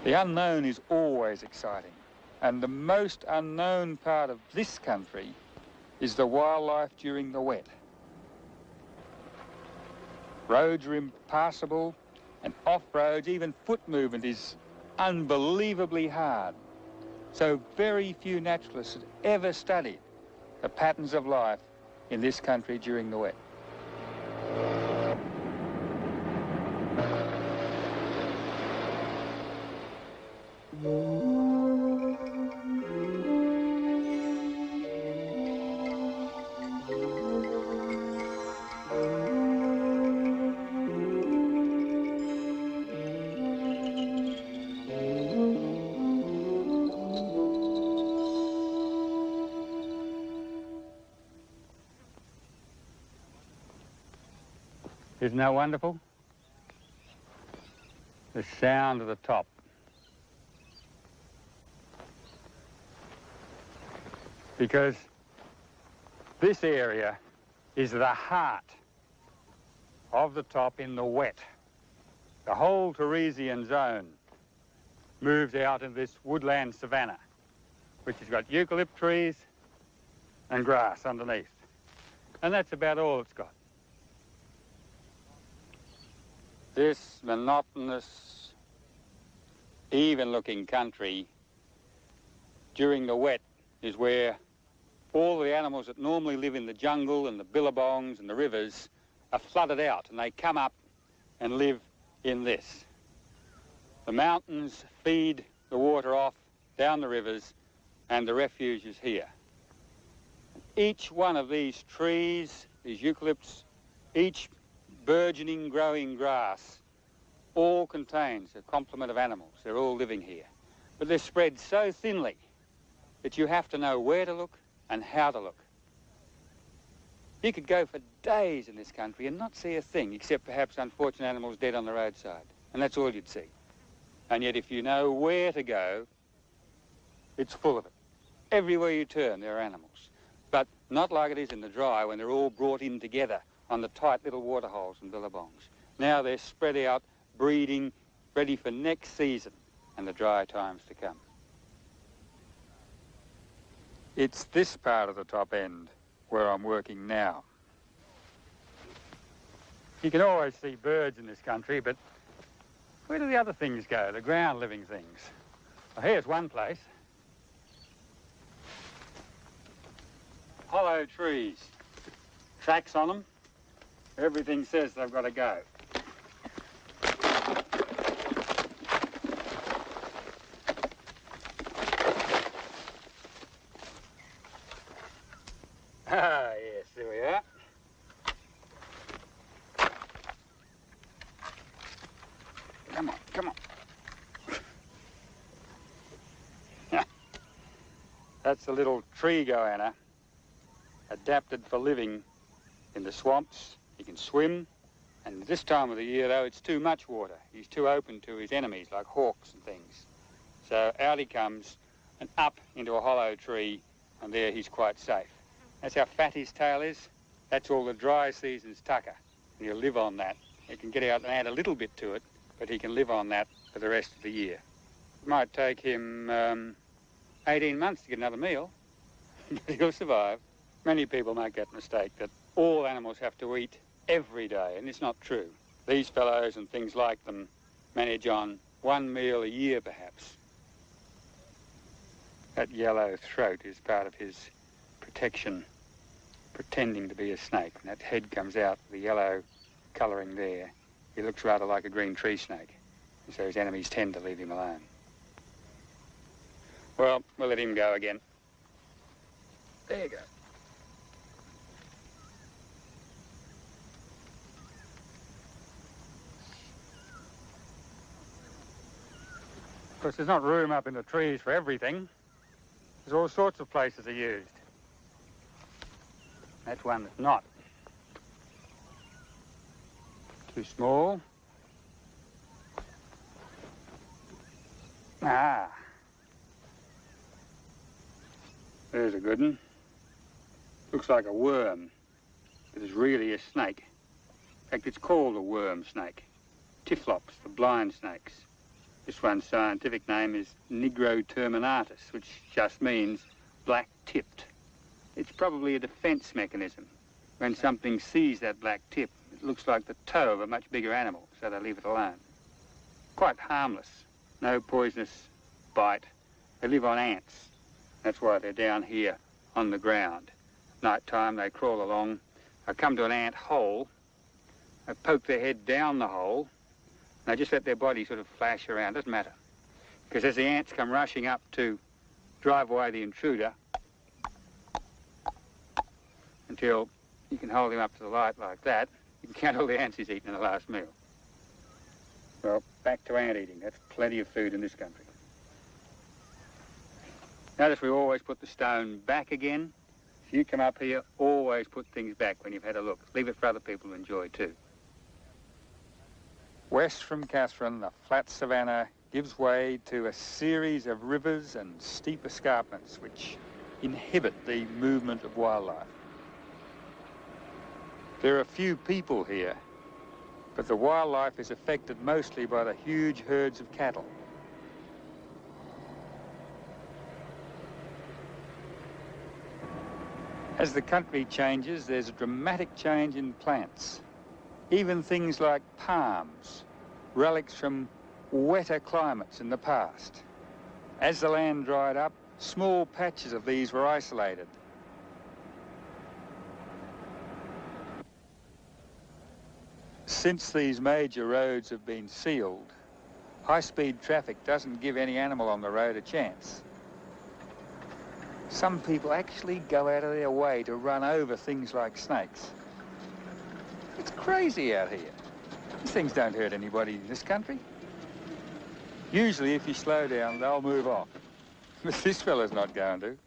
The unknown is always exciting, and the most unknown part of this country is the wildlife during the wet. Roads are impassable, and off-roads, even foot movement is unbelievably hard. So very few naturalists have ever studied the patterns of life in this country during the wet. Isn't that wonderful? The sound of the top. Because this area is the heart of the top in the wet. The whole Teresian zone moves out in this woodland savanna, which has got eucalypt trees and grass underneath. And that's about all it's got. This monotonous, even-looking country during the wet is where all the animals that normally live in the jungle and the billabongs and the rivers are flooded out, and they come up and live in this. The mountains feed the water off down the rivers, and the refuge is here. Each one of these trees, these eucalypts, each burgeoning, growing grass, all contains a complement of animals. They're all living here. But they're spread so thinly that you have to know where to look and how to look. You could go for days in this country and not see a thing, except perhaps unfortunate animals dead on the roadside. And that's all you'd see. And yet if you know where to go, it's full of it. Everywhere you turn, there are animals. But not like it is in the dry, when they're all brought in together on the tight little waterholes and billabongs. Now they're spread out, breeding, ready for next season and the dry times to come. It's this part of the top end where I'm working now. You can always see birds in this country, but where do the other things go, the ground-living things? Well, here's one place. Hollow trees. Tracks on them. Everything says they've got to go. Ah, yes, there we are. Come on, come on. That's a little tree goanna, adapted for living in the swamps. He can swim, and this time of the year, though, it's too much water. He's too open to his enemies, like hawks and things. So out he comes and up into a hollow tree, and there he's quite safe. That's how fat his tail is. That's all the dry season's tucker. And he'll live on that. He can get out and add a little bit to it, but he can live on that for the rest of the year. It might take him 18 months to get another meal, but he'll survive. Many people make that mistake, that all animals have to eat every day, and it's not true. These fellows and things like them manage on one meal a year, perhaps. That yellow throat is part of his protection, pretending to be a snake. When that head comes out, the yellow colouring there, he looks rather like a green tree snake, and so his enemies tend to leave him alone. Well, we'll let him go again. There you go. Of course, there's not room up in the trees for everything. There's all sorts of places are used. That's one that's not. Too small. Ah. There's a good one. Looks like a worm, but it's really a snake. In fact, it's called a worm snake. Typhlops, the blind snakes. This one's scientific name is nigroterminatus, which just means black-tipped. It's probably a defence mechanism. When something sees that black tip, it looks like the toe of a much bigger animal, so they leave it alone. Quite harmless, no poisonous bite. They live on ants. That's why they're down here on the ground. Night time they crawl along. They come to an ant hole. They poke their head down the hole. And they just let their body sort of flash around. Doesn't matter. Because as the ants come rushing up to drive away the intruder, until you can hold him up to the light like that, you can count all the ants he's eaten in the last meal. Well, back to ant eating. That's plenty of food in this country. Notice we always put the stone back again. If you come up here, always put things back when you've had a look. Leave it for other people to enjoy too. West from Katherine, the flat savanna gives way to a series of rivers and steep escarpments which inhibit the movement of wildlife. There are few people here, but the wildlife is affected mostly by the huge herds of cattle. As the country changes, there's a dramatic change in plants. Even things like palms, relics from wetter climates in the past. As the land dried up, small patches of these were isolated. Since these major roads have been sealed, high-speed traffic doesn't give any animal on the road a chance. Some people actually go out of their way to run over things like snakes. It's crazy out here. These things don't hurt anybody in this country. Usually, if you slow down, they'll move off. But this fella's not going to.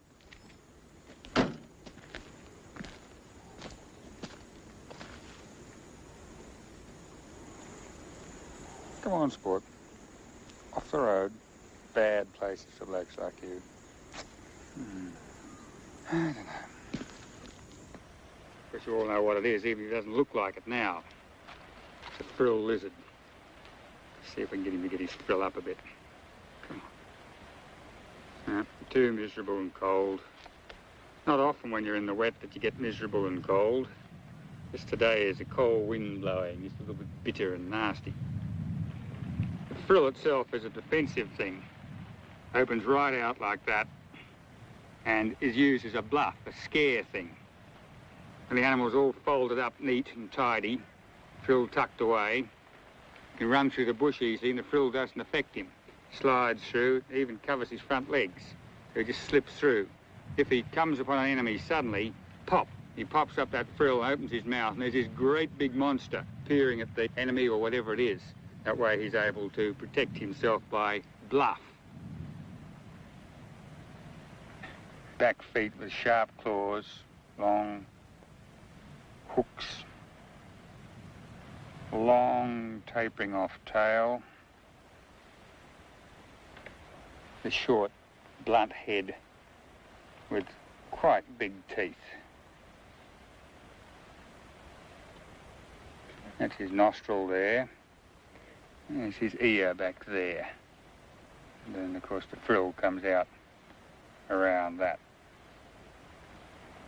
Come on, sport. Off the road. Bad places for blokes like you. I don't know. Of course, you all know what it is, even if it doesn't look like it now. It's a frill lizard. See if we can get him to get his frill up a bit. Come on. Too miserable and cold. Not often when you're in the wet that you get miserable and cold. Just today is a cold wind blowing. It's a little bit bitter and nasty. The frill itself is a defensive thing. Opens right out like that and is used as a bluff, a scare thing. And the animal's all folded up neat and tidy, frill tucked away. He can run through the bush easily and the frill doesn't affect him. Slides through, even covers his front legs. So he just slips through. If he comes upon an enemy suddenly, pop, he pops up that frill, opens his mouth, and there's this great big monster peering at the enemy or whatever it is. That way he's able to protect himself by bluff. Back feet with sharp claws, long hooks, long tapering off tail, the short blunt head with quite big teeth. That's his nostril there. There's his ear back there. And then, of course, the frill comes out around that.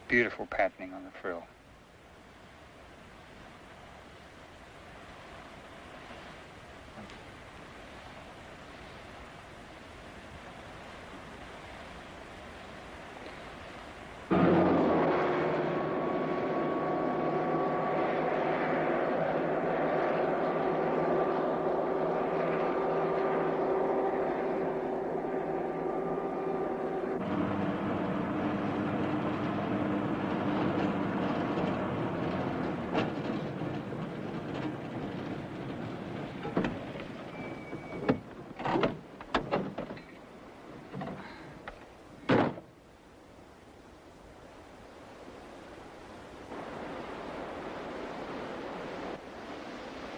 Beautiful patterning on the frill.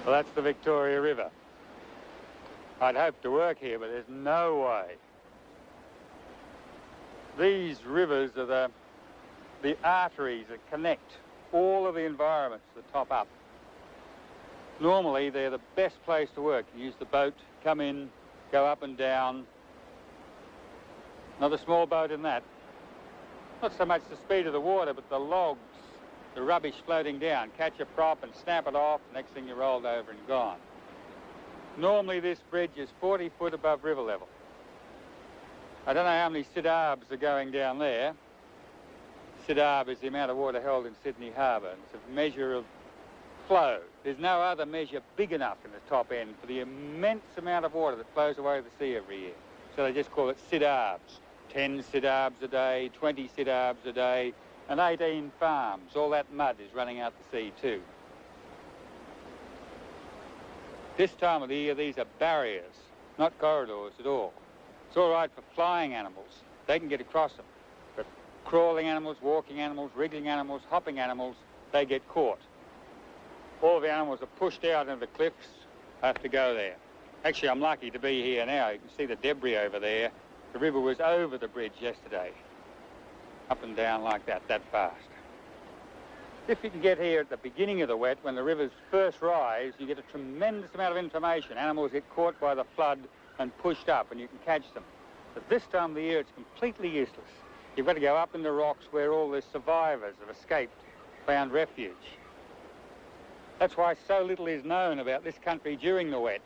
Well, that's the Victoria River. I'd hoped to work here, but there's no way. These rivers are the arteries that connect all of the environments that top up. Normally, they're the best place to work. You use the boat, come in, go up and down. Not a small boat in that. Not so much the speed of the water, but the logs, the rubbish floating down. Catch a prop and snap it off. Next thing you're rolled over and gone. Normally this bridge is 40 foot above river level. I don't know how many sidarbs are going down there. Sidarb is the amount of water held in Sydney Harbour. It's a measure of flow. There's no other measure big enough in the top end for the immense amount of water that flows away to the sea every year. So they just call it sidarbs. 10 sidarbs a day, 20 sidarbs a day, and 18 farms. All that mud is running out to sea too. This time of the year, these are barriers, not corridors at all. It's all right for flying animals. They can get across them. But crawling animals, walking animals, wriggling animals, hopping animals, they get caught. All the animals are pushed out into the cliffs, have to go there. Actually, I'm lucky to be here now. You can see the debris over there. The river was over the bridge yesterday. Up and down like that fast. If you can get here at the beginning of the wet, when the rivers first rise, you get a tremendous amount of information. Animals get caught by the flood and pushed up, and you can catch them. But this time of the year, it's completely useless. You've got to go up in the rocks where all the survivors have escaped, found refuge. That's why so little is known about this country during the wet.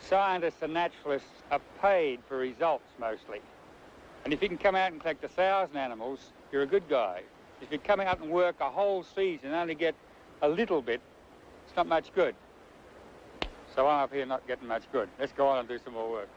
Scientists and naturalists are paid for results mostly. And if you can come out and collect 1,000 animals, you're a good guy. If you come out and work a whole season and only get a little bit, it's not much good. So I'm up here not getting much good. Let's go on and do some more work.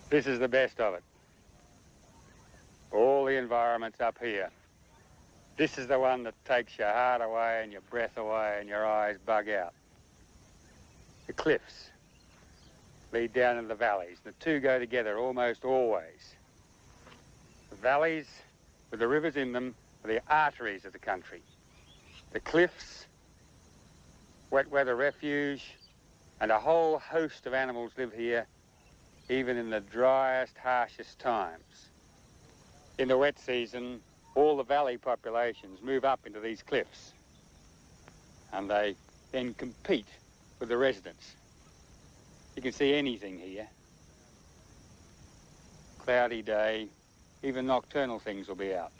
This is the best of it. All the environment's up here. This is the one that takes your heart away and your breath away and your eyes bug out. The cliffs lead down into the valleys. The two go together almost always. The valleys with the rivers in them are the arteries of the country. The cliffs, wet weather refuge, and a whole host of animals live here even in the driest, harshest times. In the wet season, all the valley populations move up into these cliffs, and they then compete with the residents. You can see anything here. Cloudy day, even nocturnal things will be out.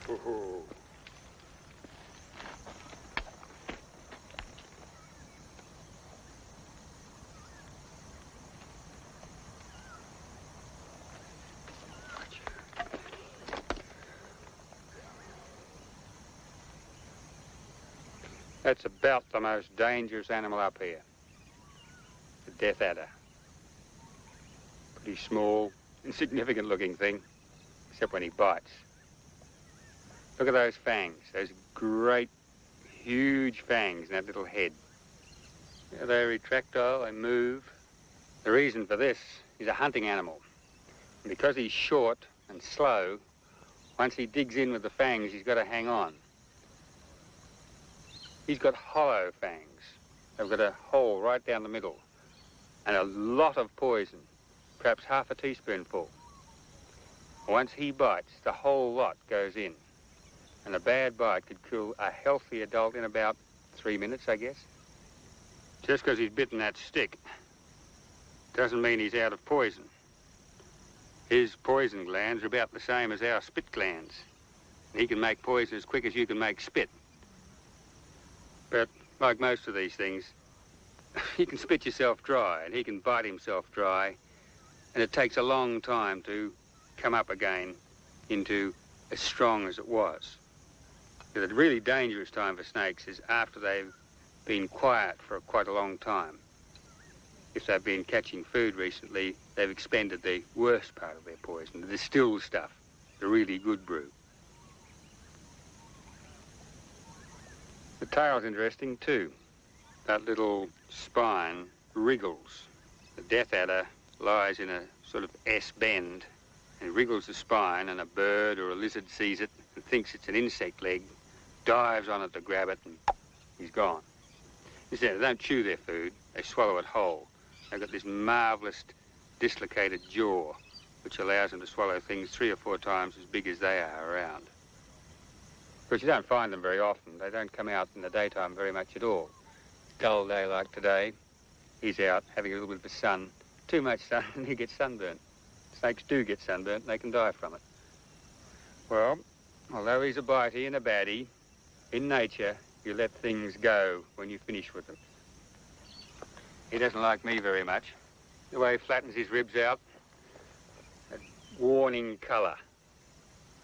Ooh. That's about the most dangerous animal up here. The death adder. Pretty small, insignificant looking thing, except when he bites. Look at those fangs, those great, huge fangs in that little head. They're retractile, they move. The reason for this, he's a hunting animal. And because he's short and slow, once he digs in with the fangs, he's got to hang on. He's got hollow fangs. They've got a hole right down the middle and a lot of poison, perhaps half a teaspoonful. Once he bites, the whole lot goes in. And a bad bite could kill a healthy adult in about 3 minutes, I guess. Just because he's bitten that stick doesn't mean he's out of poison. His poison glands are about the same as our spit glands. And he can make poison as quick as you can make spit. But like most of these things, you can spit yourself dry and he can bite himself dry, and it takes a long time to come up again into as strong as it was. The really dangerous time for snakes is after they've been quiet for quite a long time. if they've been catching food recently, they've expended the worst part of their poison, the distilled stuff, the really good brew. The tail's interesting too. That little spine wriggles. The death adder lies in a sort of S bend and wriggles the spine, and a bird or a lizard sees it and thinks it's an insect leg, dives on it to grab it, and he's gone. Instead, they don't chew their food, they swallow it whole. They've got this marvellous dislocated jaw which allows them to swallow things 3 or 4 times as big as they are around. But you don't find them very often. They don't come out in the daytime very much at all. Dull day like today, he's out having a little bit of the sun. Too much sun and he gets sunburnt. Snakes do get sunburnt and they can die from it. Well, although he's a bitey and a baddie, in nature you let things go when you finish with them. He doesn't like me very much. The way he flattens his ribs out, that warning colour,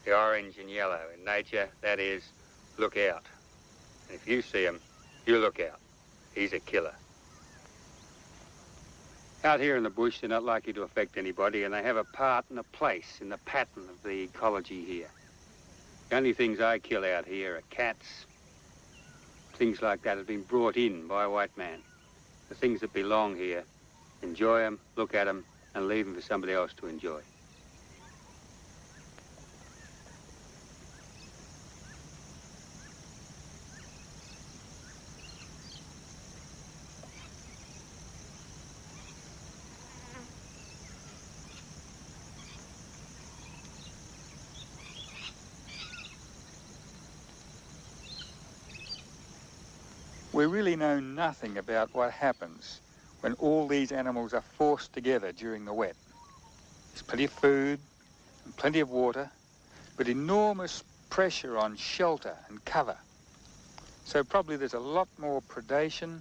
the orange and yellow. In nature, that is, look out. And if you see him, you look out. He's a killer. Out here in the bush, they're not likely to affect anybody, and they have a part and a place in the pattern of the ecology here. The only things I kill out here are cats, things like that have been brought in by a white man. The things that belong here, enjoy them, look at them, and leave them for somebody else to enjoy. We really know nothing about what happens when all these animals are forced together during the wet. There's plenty of food and plenty of water, but enormous pressure on shelter and cover. So probably there's a lot more predation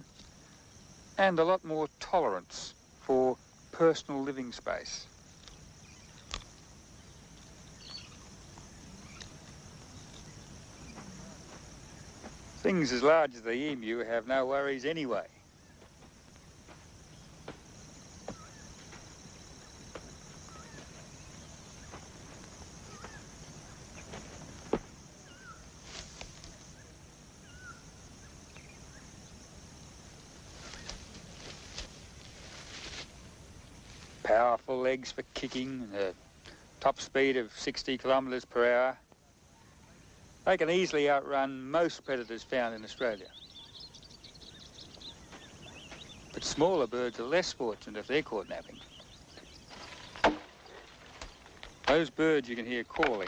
and a lot more tolerance for personal living space. Things as large as the emu have no worries anyway. Powerful legs for kicking, and a top speed of 60 kilometres per hour. They can easily outrun most predators found in Australia. But smaller birds are less fortunate if they're caught napping. Those birds you can hear calling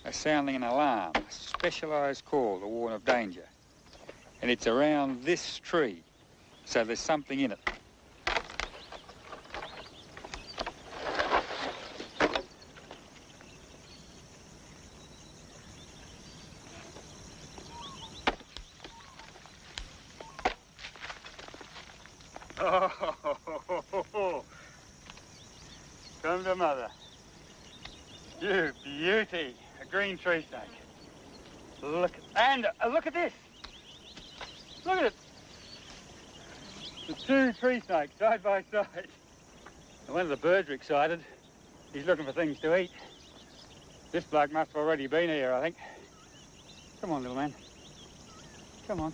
are sounding an alarm, a specialised call to warn of danger. And it's around this tree, so there's something in it. Oh, come to mother. You beauty, a green tree snake. Look, and look at this. Look at it. The 2 tree snakes side by side. And one of the birds are excited. He's looking for things to eat. This bloke must have already been here, I think. Come on, little man. Come on.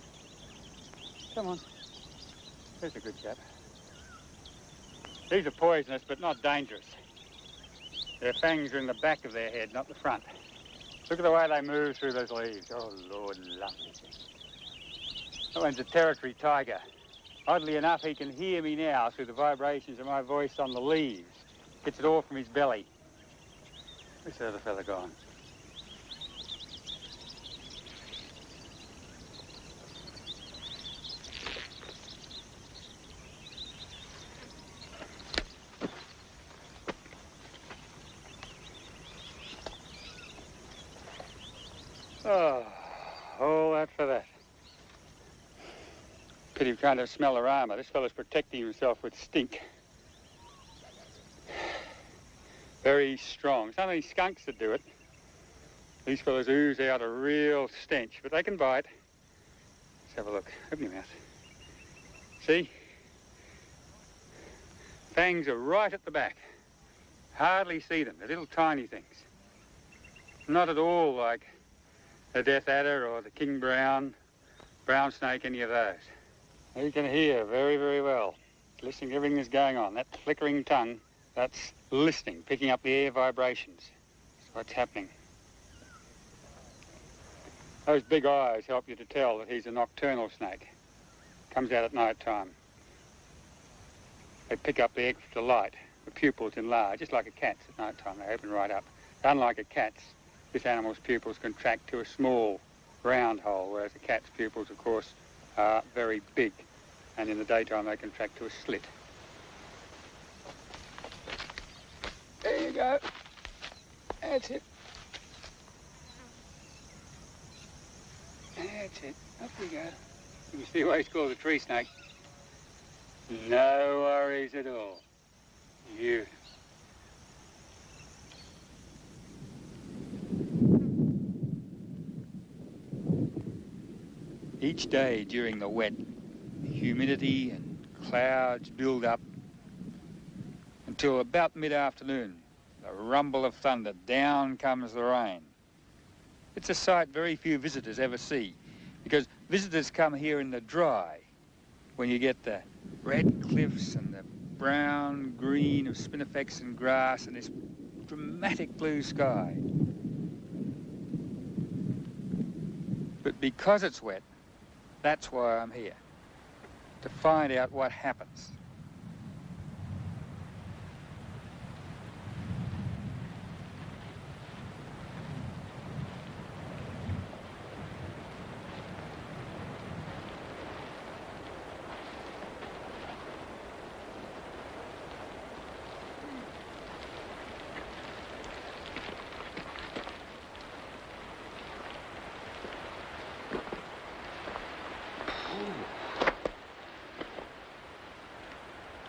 Come on. There's a good chap. These are poisonous, but not dangerous. Their fangs are in the back of their head, not the front. Look at the way they move through those leaves. Oh, Lord, lovely thing. That one's a territory tiger. Oddly enough, he can hear me now through the vibrations of my voice on the leaves. Gets it all from his belly. Where's the other fella gone? Oh, all that for that. Pity we can't have smell or armour. This fellow's protecting himself with stink. Very strong. It's not only skunks that do it. These fellows ooze out a real stench, but they can bite. Let's have a look. Open your mouth. See? fangs are right at the back. Hardly see them. They're little tiny things. Not at all like the death adder or the king brown snake, any of those. You can hear very, very well, listening to everything that's going on. That flickering tongue, that's listening, picking up the air vibrations. That's what's happening. Those big eyes help you to tell that he's a nocturnal snake. Comes out at night time. They pick up the extra light. The pupils enlarge, just like a cat's at night time. They open right up. Unlike a cat's, this animal's pupils contract to a small round hole, whereas a cat's pupils, of course, are very big. And in the daytime, they contract to a slit. There you go. That's it. That's it. Up we go. You can see why he's called a tree snake. No worries at all. Beautiful. Each day during the wet, humidity and clouds build up until about mid-afternoon. The rumble of thunder, down comes the rain. It's a sight very few visitors ever see, because visitors come here in the dry, when you get the red cliffs and the brown green of spinifex and grass and this dramatic blue sky. But because it's wet, that's why I'm here, to find out what happens.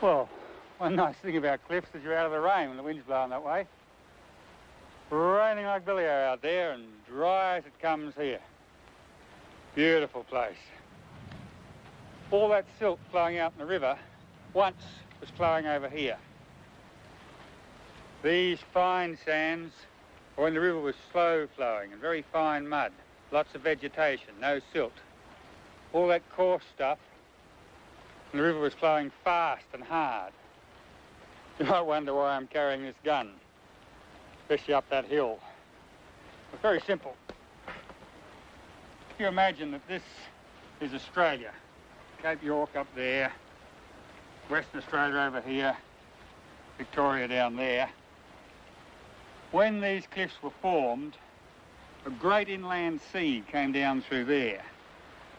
Well, one nice thing about cliffs is you're out of the rain when the wind's blowing that way. Raining like billy out there and dry as it comes here. Beautiful place. All that silt flowing out in the river once was flowing over here. These fine sands, when the river was slow flowing and very fine mud, lots of vegetation, no silt. All that coarse stuff, and the river was flowing fast and hard. You might wonder why I'm carrying this gun, especially up that hill. It's very simple. If you imagine that this is Australia, Cape York up there, Western Australia over here, Victoria down there. When these cliffs were formed, a great inland sea came down through there.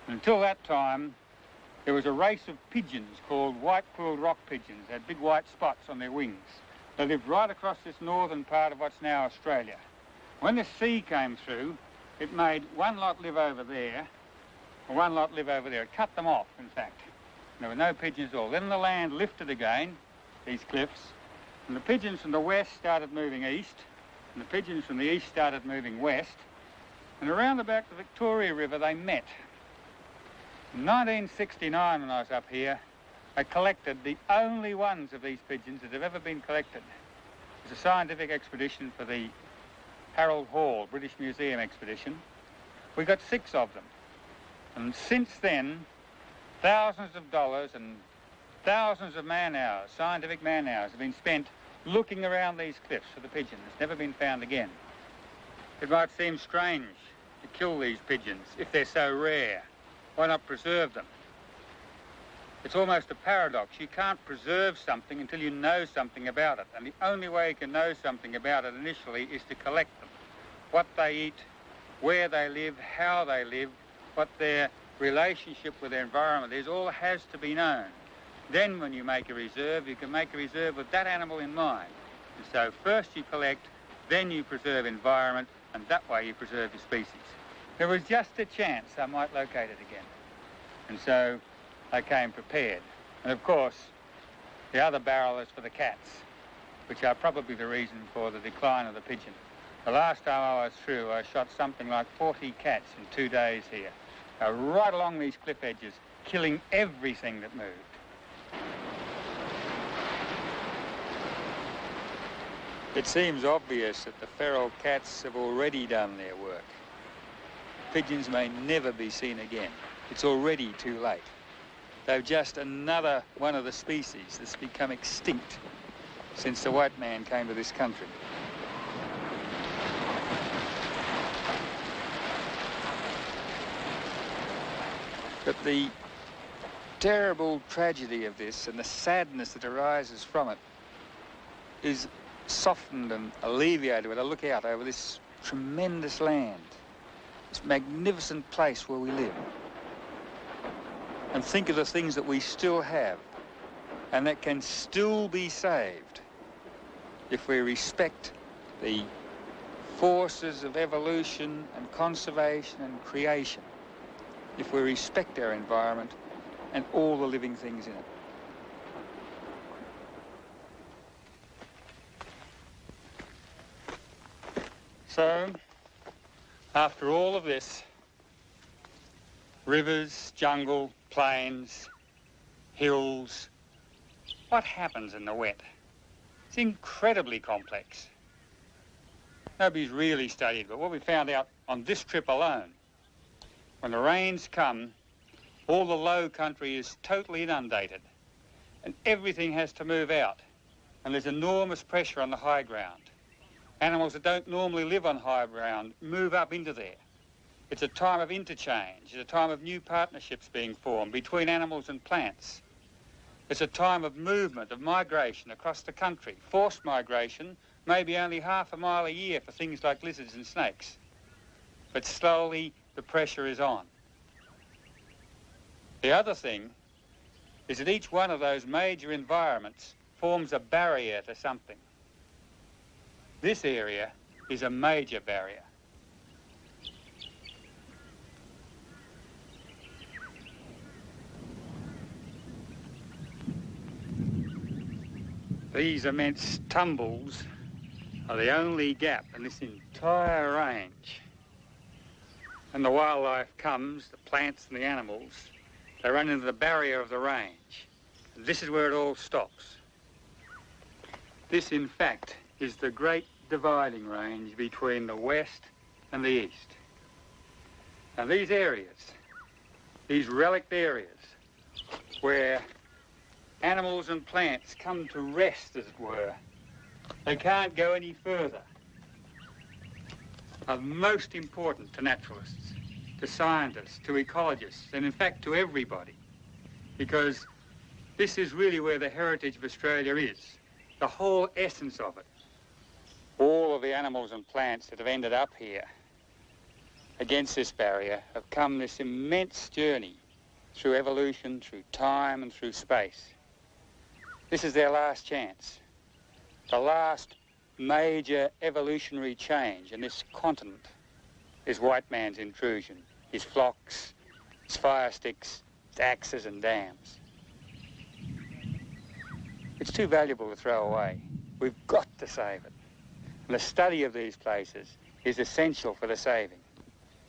And until that time, there was a race of pigeons called white-quilled rock pigeons. They had big white spots on their wings. They lived right across this northern part of what's now Australia. When the sea came through, it made one lot live over there, and one lot live over there. It cut them off, in fact. There were no pigeons at all. Then the land lifted again, these cliffs, and the pigeons from the west started moving east, and the pigeons from the east started moving west, and around about the Victoria River they met. In 1969, when I was up here, I collected the only ones of these pigeons that have ever been collected. It was a scientific expedition for the Harold Hall British Museum expedition. We got 6 of them. And since then, thousands of dollars and thousands of man-hours, scientific man-hours, have been spent looking around these cliffs for the pigeon. It's never been found again. It might seem strange to kill these pigeons if they're so rare. Why not preserve them? It's almost a paradox. You can't preserve something until you know something about it. And the only way you can know something about it initially is to collect them. What they eat, where they live, how they live, what their relationship with their environment is, all has to be known. Then when you make a reserve, you can make a reserve with that animal in mind. And so first you collect, then you preserve environment, and that way you preserve your species. There was just a chance I might locate it again. And so I came prepared. And of course, the other barrel is for the cats, which are probably the reason for the decline of the pigeon. The last time I was through, I shot something like 40 cats in 2 days here, right along these cliff edges, killing everything that moved. It seems obvious that the feral cats have already done their work. Pigeons may never be seen again. It's already too late. They're just another one of the species that's become extinct since the white man came to this country. But the terrible tragedy of this and the sadness that arises from it is softened and alleviated when I look out over this tremendous land, this magnificent place where we live, and think of the things that we still have and that can still be saved if we respect the forces of evolution and conservation and creation, if we respect our environment and all the living things in it. So, after all of this, rivers, jungle, plains, hills, what happens in the wet? It's incredibly complex. Nobody's really studied, but what we found out on this trip alone, when the rains come, all the low country is totally inundated and everything has to move out, and there's enormous pressure on the high ground. Animals that don't normally live on high ground move up into there. It's a time of interchange. It's a time of new partnerships being formed between animals and plants. It's a time of movement, of migration across the country. Forced migration, maybe only half a mile a year for things like lizards and snakes. But slowly the pressure is on. The other thing is that each one of those major environments forms a barrier to something. This area is a major barrier. These immense tumbles are the only gap in this entire range. And the wildlife comes, the plants and the animals, they run into the barrier of the range. And this is where it all stops. This, in fact, is the great dividing range between the west and the east. And these areas, these relict areas, where animals and plants come to rest, as it were, they can't go any further, are most important to naturalists, to scientists, to ecologists, and in fact to everybody, because this is really where the heritage of Australia is, the whole essence of it. All of the animals and plants that have ended up here against this barrier have come this immense journey through evolution, through time and through space. This is their last chance, the last major evolutionary change in this continent is white man's intrusion, his flocks, his fire sticks, his axes and dams. It's too valuable to throw away. We've got to save it. And the study of these places is essential for the saving.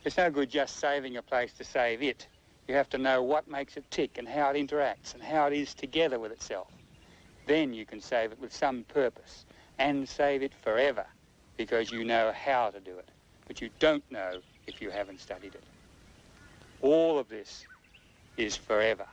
It's no good just saving a place to save it. You have to know what makes it tick and how it interacts and how it is together with itself. Then you can save it with some purpose and save it forever because you know how to do it. But you don't know if you haven't studied it. All of this is forever.